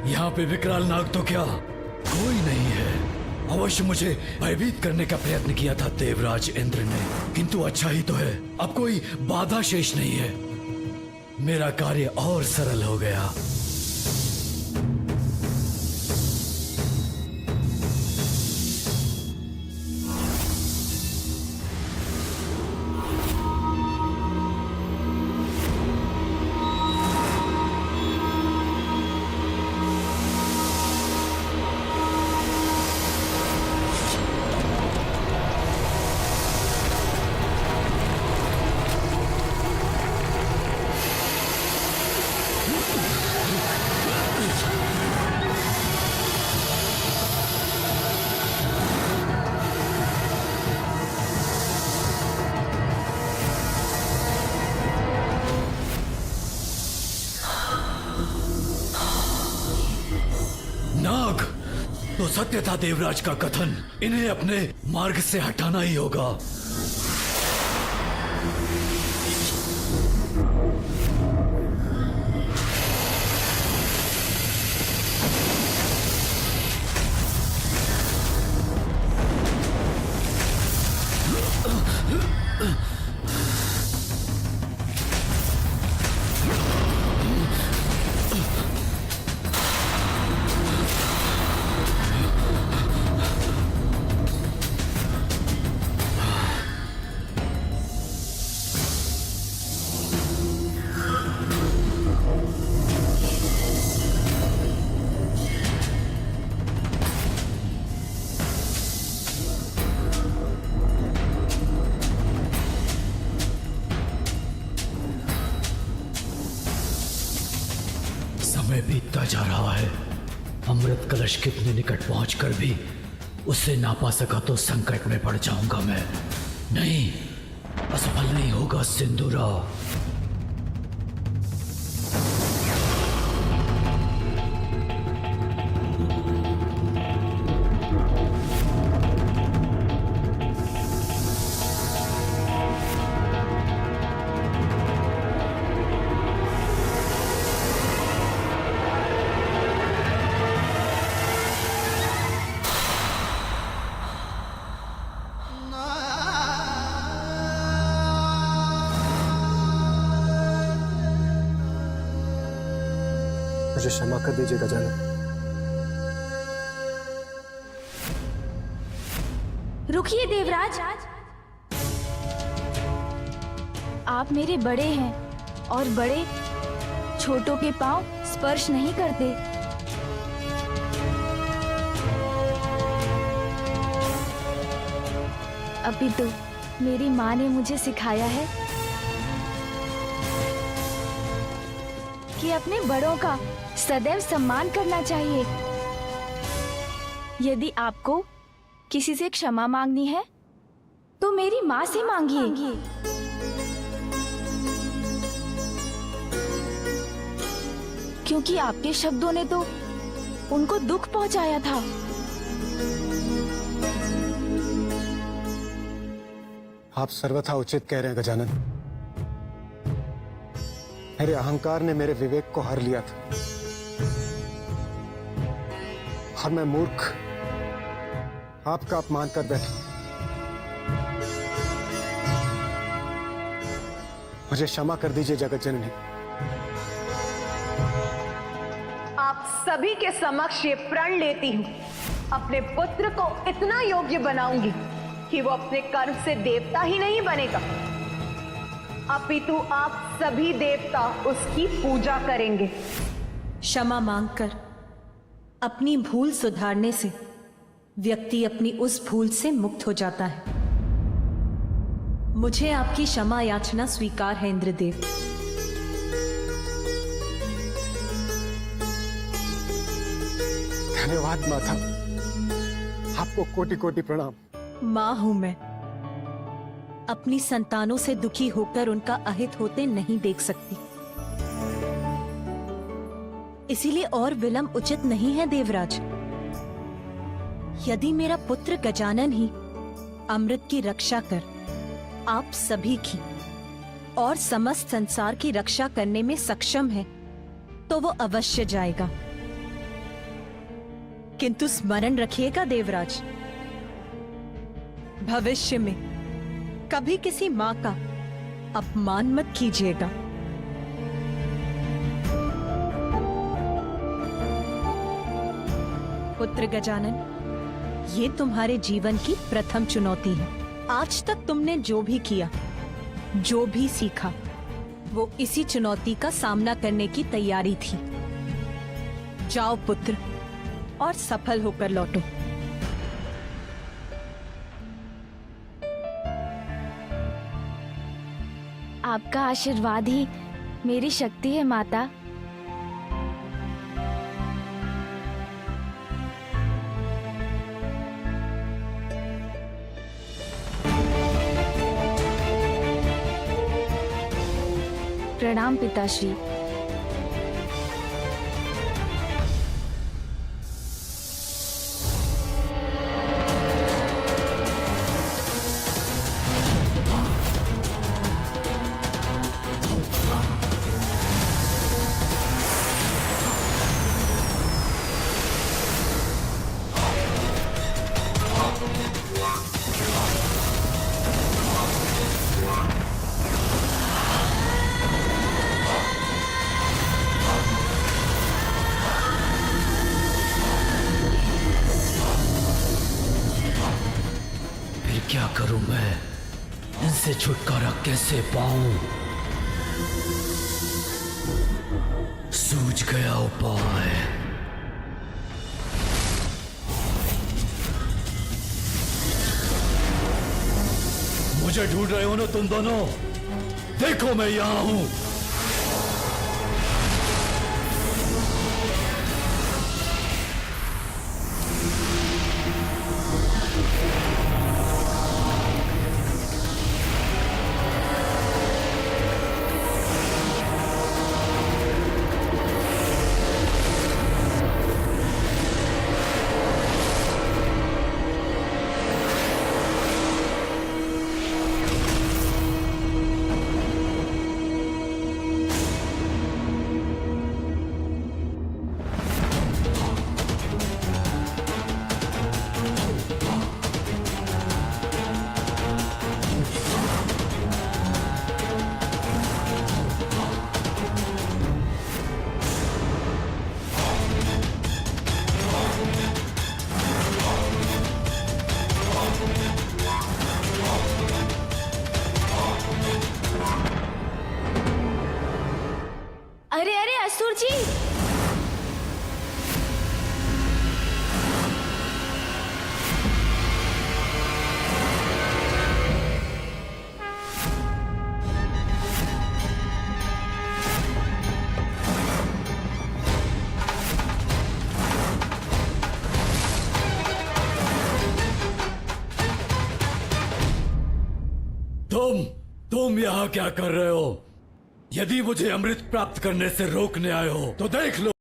यहाँ पे विकराल नाग तो क्या कोई नहीं है। अवश्य मुझे भयभीत करने का प्रयत्न किया था देवराज इंद्र ने, किंतु अच्छा ही तो है, अब कोई बाधा शेष नहीं है। मेरा कार्य और सरल हो गया। नाग, तो सत्य था देवराज का कथन, इन्हें अपने मार्ग से हटाना ही होगा। समय बीतता जा रहा है। अमृत कलश कितने निकट पहुंचकर भी उसे ना पा सका तो संकट में पड़ जाऊंगा मैं। नहीं, असफल नहीं होगा सिंदूरा। मुझे क्षमा कर दीजिए गजानन। रुकिए देवराज, आप मेरे बड़े हैं और बड़े छोटों के पांव स्पर्श नहीं करते। अपितु मेरी माँ ने मुझे सिखाया है कि अपने बड़ों का सदैव सम्मान करना चाहिए। यदि आपको किसी से क्षमा मांगनी है तो मेरी माँ से मांगिए। क्योंकि आपके शब्दों ने तो उनको दुख पहुंचाया था। आप सर्वथा उचित कह रहे हैं गजानन। मेरे अहंकार ने मेरे विवेक को हर लिया था और मैं मूर्ख आपका अपमान कर बैठा। मुझे क्षमा कर दीजिए जगत जननी। आप सभी के समक्ष ये प्रण लेती हूँ, अपने पुत्र को इतना योग्य बनाऊंगी कि वो अपने कर्म से देवता ही नहीं बनेगा, अपितु आप सभी देवता उसकी पूजा करेंगे। क्षमा मांगकर अपनी भूल सुधारने से व्यक्ति अपनी उस भूल से मुक्त हो जाता है। मुझे आपकी क्षमा याचना स्वीकार है इंद्रदेव। धन्यवाद माता, आपको कोटि कोटि प्रणाम। मां हूं मैं, अपनी संतानों से दुखी होकर उनका अहित होते नहीं देख सकती, इसीलिए और विलंब उचित नहीं है देवराज। यदि मेरा पुत्र गजानन ही अमृत की रक्षा कर आप सभी की और समस्त संसार की रक्षा करने में सक्षम है तो वो अवश्य जाएगा। किंतु स्मरण रखिएगा देवराज, भविष्य में कभी किसी मां का अपमान मत कीजिएगा। पुत्र गजानन, ये तुम्हारे जीवन की प्रथम चुनौती है। आज तक तुमने जो भी किया, जो भी सीखा, वो इसी चुनौती का सामना करने की तैयारी थी। जाओ पुत्र, और सफल होकर लौटो। आपका आशीर्वाद ही मेरी शक्ति है माता। प्रणाम पिताश्री। क्या करूं मैं? इनसे छुटकारा कैसे पाऊं? सूझ गया उपाय। मुझे ढूंढ रहे हो ना तुम दोनों? देखो मैं यहां हूं। अरे अरे असुर जी, तुम यहाँ क्या कर रहे हो? यदि मुझे अमृत प्राप्त करने से रोकने आए हो तो देख लो।